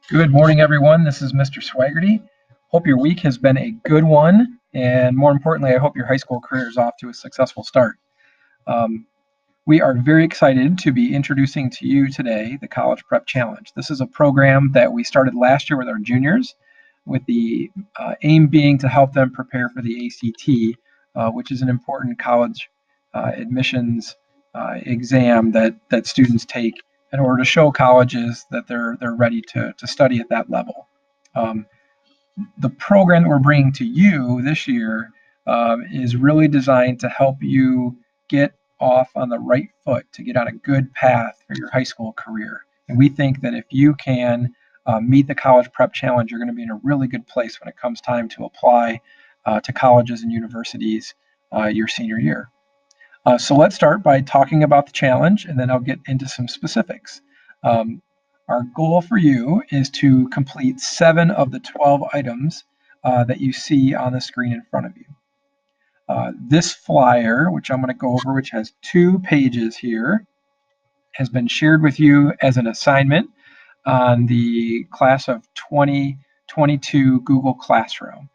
Good morning, everyone. This is Mr. Swaggerty. Hope your week has been a good one, and more importantly, I hope your high school career is off to a successful start. Um, we are very excited to be introducing to you today the College Prep Challenge. This is a program that we started last year with our juniors, with the aim being to help them prepare for the ACT, which is an important college admissions exam that students take in order to show colleges that they're ready to study at that level. Um, the program that we're bringing to you this year is really designed to help you get off on the right foot, to get on a good path for your high school career. And we think that if you can meet the College Prep Challenge, you're going to be in a really good place when it comes time to apply to colleges and universities your senior year. So let's start by talking about the challenge, and then I'll get into some specifics. Um, our goal for you is to complete 7 of the 12 items that you see on the screen in front of you. This flyer, which I'm going to go over, which has 2 pages here, has been shared with you as an assignment on the class of 2022 Google Classroom.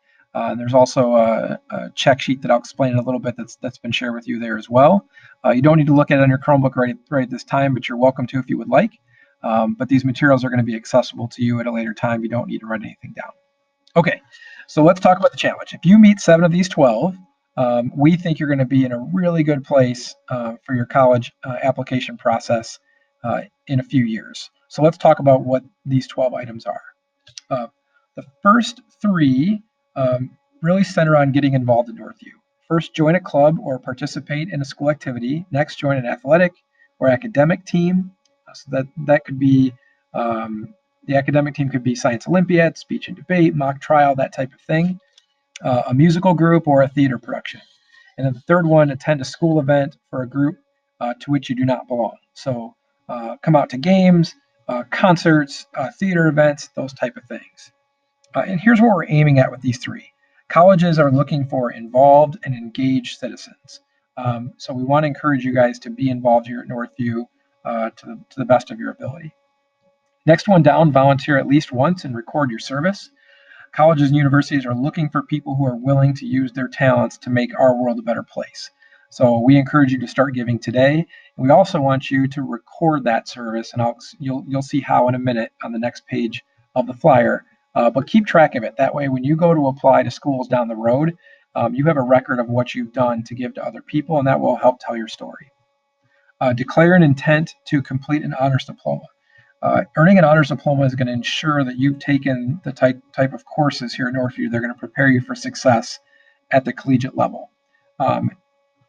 There's also a check sheet that I'll explain in a little bit that's been shared with you there as well. You don't need to look at it on your Chromebook right at this time, but you're welcome to if you would like. But these materials are going to be accessible to you at a later time. You don't need to write anything down. Okay, so let's talk about the challenge. If you meet 7 of these 12, we think you're going to be in a really good place for your college application process in a few years. So let's talk about what these 12 items are. Uh, the first 3 really center on getting involved in Northview. First, join a club or participate in a school activity. Next, join an athletic or academic team. So that could be the academic team could be science Olympiad, speech and debate, mock trial, that type of thing. A musical group or a theater production. And then the third one, attend a school event for a group to which you do not belong. So come out to games, concerts, theater events, those type of things. And here's what we're aiming at with these 3. Colleges are looking for involved and engaged citizens. So we want to encourage you guys to be involved here at Northview to the best of your ability. Next one down, volunteer at least once and record your service. Colleges and universities are looking for people who are willing to use their talents to make our world a better place. So we encourage you to start giving today. We also want you to record that service, and you'll see how in a minute on the next page of the flyer. But keep track of it. That way, when you go to apply to schools down the road, you have a record of what you've done to give to other people, and that will help tell your story. Declare an intent to complete an honors diploma. Earning an honors diploma is going to ensure that you've taken the type of courses here at Northview. They're going to prepare you for success at the collegiate level.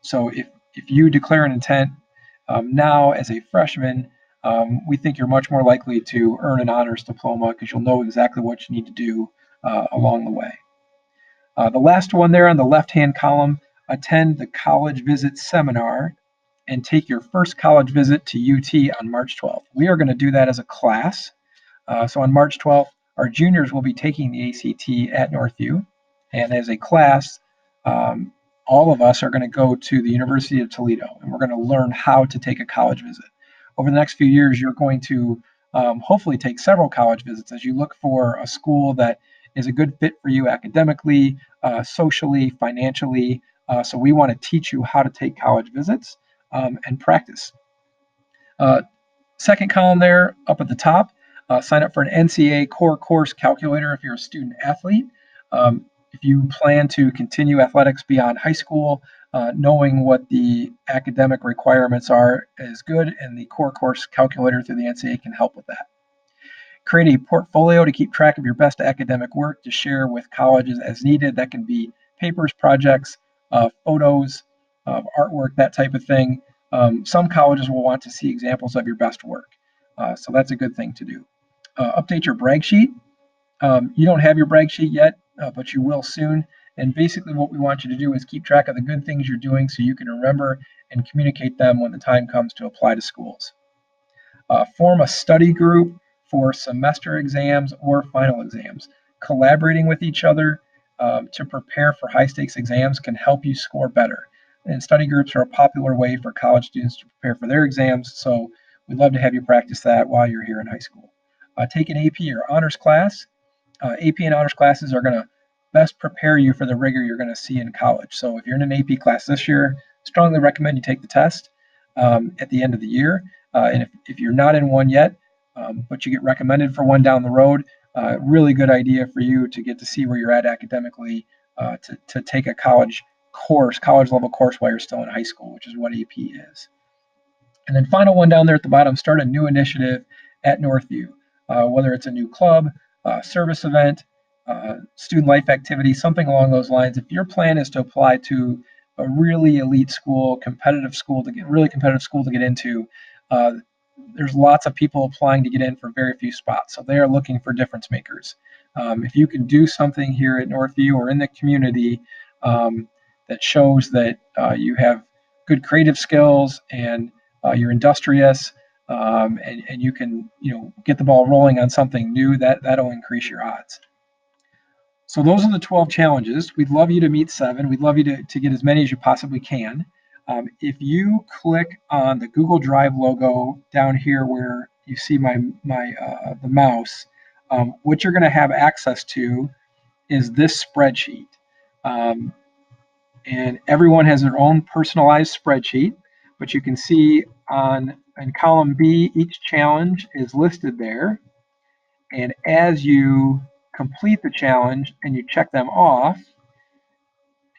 So if you declare an intent now as a freshman, we think you're much more likely to earn an honors diploma because you'll know exactly what you need to do along the way. The last one there on the left-hand column, attend the college visit seminar and take your first college visit to UT on March 12th. We are going to do that as a class. So on March 12th, our juniors will be taking the ACT at Northview. And as a class, all of us are going to go to the University of Toledo, and we're going to learn how to take a college visit. Over the next few years, you're going to hopefully take several college visits as you look for a school that is a good fit for you academically, socially, financially. So we want to teach you how to take college visits and practice. Second column there up at the top, sign up for an NCAA core course calculator if you're a student athlete. If you plan to continue athletics beyond high school, knowing what the academic requirements are is good, and the core course calculator through the NCAA can help with that. Create a portfolio to keep track of your best academic work to share with colleges as needed. That can be papers, projects, photos, artwork, that type of thing. Some colleges will want to see examples of your best work. So that's a good thing to do. Update your brag sheet. You don't have your brag sheet yet, but you will soon. And basically what we want you to do is keep track of the good things you're doing so you can remember and communicate them when the time comes to apply to schools. Form a study group for semester exams or final exams. Collaborating with each other to prepare for high stakes exams can help you score better. And study groups are a popular way for college students to prepare for their exams, so we'd love to have you practice that while you're here in high school. take an AP or honors class. AP and honors classes are going to best prepare you for the rigor you're going to see in college. So if you're in an AP class this year, strongly recommend you take the test at the end of the year. And if you're not in one yet, but you get recommended for one down the road, really good idea for you to get to see where you're at academically, to take a college level course while you're still in high school, which is what AP is. And then final one down there at the bottom, start a new initiative at Northview, whether it's a new club, service event, student life activity, something along those lines. If your plan is to apply to a really elite school, really competitive school to get into, there's lots of people applying to get in for very few spots. So they are looking for difference makers. If you can do something here at Northview or in the community that shows that you have good creative skills and you're industrious, and you can get the ball rolling on something new, that'll increase your odds. So those are the 12 challenges. We'd love you to meet 7. We'd love you to get as many as you possibly can. If you click on the Google Drive logo down here where you see the mouse, what you're going to have access to is this spreadsheet. And everyone has their own personalized spreadsheet, but you can see in column B, each challenge is listed there. And as you complete the challenge and you check them off,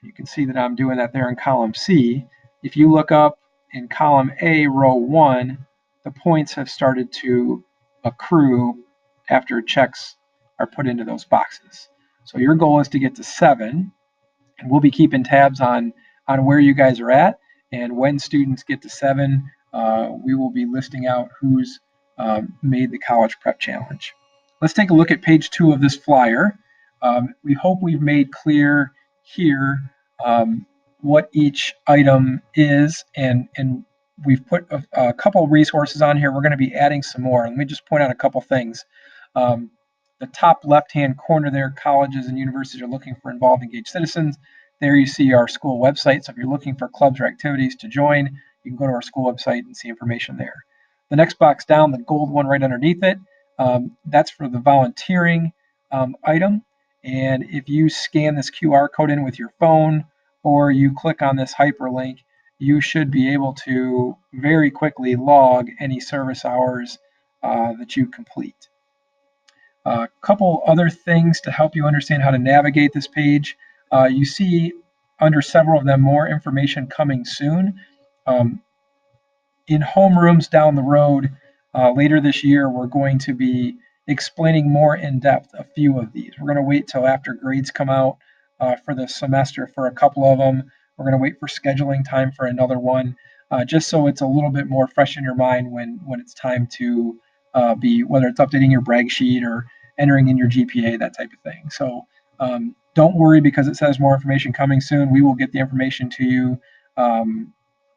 you can see that I'm doing that there in column C. If you look up in column A, row 1, the points have started to accrue after checks are put into those boxes. So your goal is to get to 7, and we'll be keeping tabs on where you guys are at. And when students get to 7, we will be listing out who's made the College Prep Challenge. Let's take a look at page 2 of this flyer. We hope we've made clear here what each item is, and we've put a couple resources on here. We're going to be adding some more. Let me just point out a couple things. The top left-hand corner there, colleges and universities are looking for involved, engaged citizens. There you see our school website. So if you're looking for clubs or activities to join, you can go to our school website and see information there. The next box down, the gold one right underneath it, that's for the volunteering item. And if you scan this QR code in with your phone or you click on this hyperlink, you should be able to very quickly log any service hours that you complete. A couple other things to help you understand how to navigate this page. You see under several of them more information coming soon. In homerooms down the road later this year, we're going to be explaining more in depth a few of these. We're going to wait till after grades come out for the semester for a couple of them. We're going to wait for scheduling time for another one, just so it's a little bit more fresh in your mind when it's time to whether it's updating your brag sheet or entering in your GPA, that type of thing. So don't worry because it says more information coming soon. We will get the information to you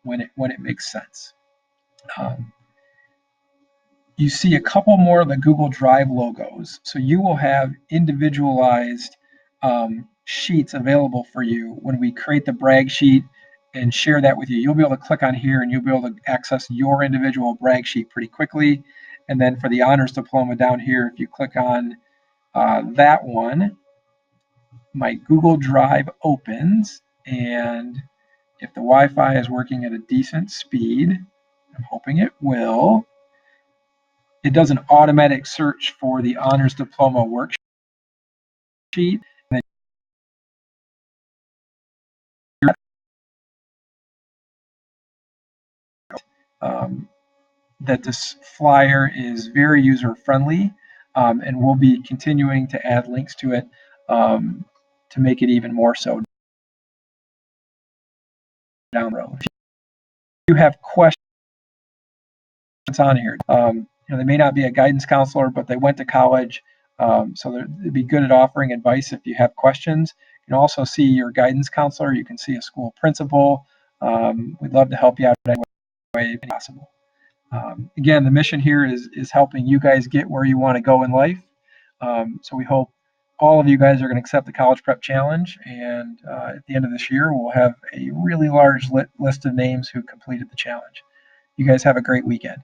when it makes sense. You see a couple more of the Google Drive logos. So you will have individualized sheets available for you when we create the brag sheet and share that with you. You'll be able to click on here and you'll be able to access your individual brag sheet pretty quickly. And then for the honors diploma down here, if you click on that one, my Google Drive opens, and if the Wi-Fi is working at a decent speed, I'm hoping it will, it does an automatic search for the honors diploma worksheet. That this flyer is very user-friendly, and we'll be continuing to add links to it to make it even more so down the road. If you have questions on here, they may not be a guidance counselor, but they went to college, so they'd be good at offering advice if you have questions. You can also see your guidance counselor. You can see a school principal. We'd love to help you out in any way possible. Again, the mission here is helping you guys get where you want to go in life. So we hope all of you guys are going to accept the College Prep Challenge, and at the end of this year, we'll have a really large list of names who completed the challenge. You guys have a great weekend.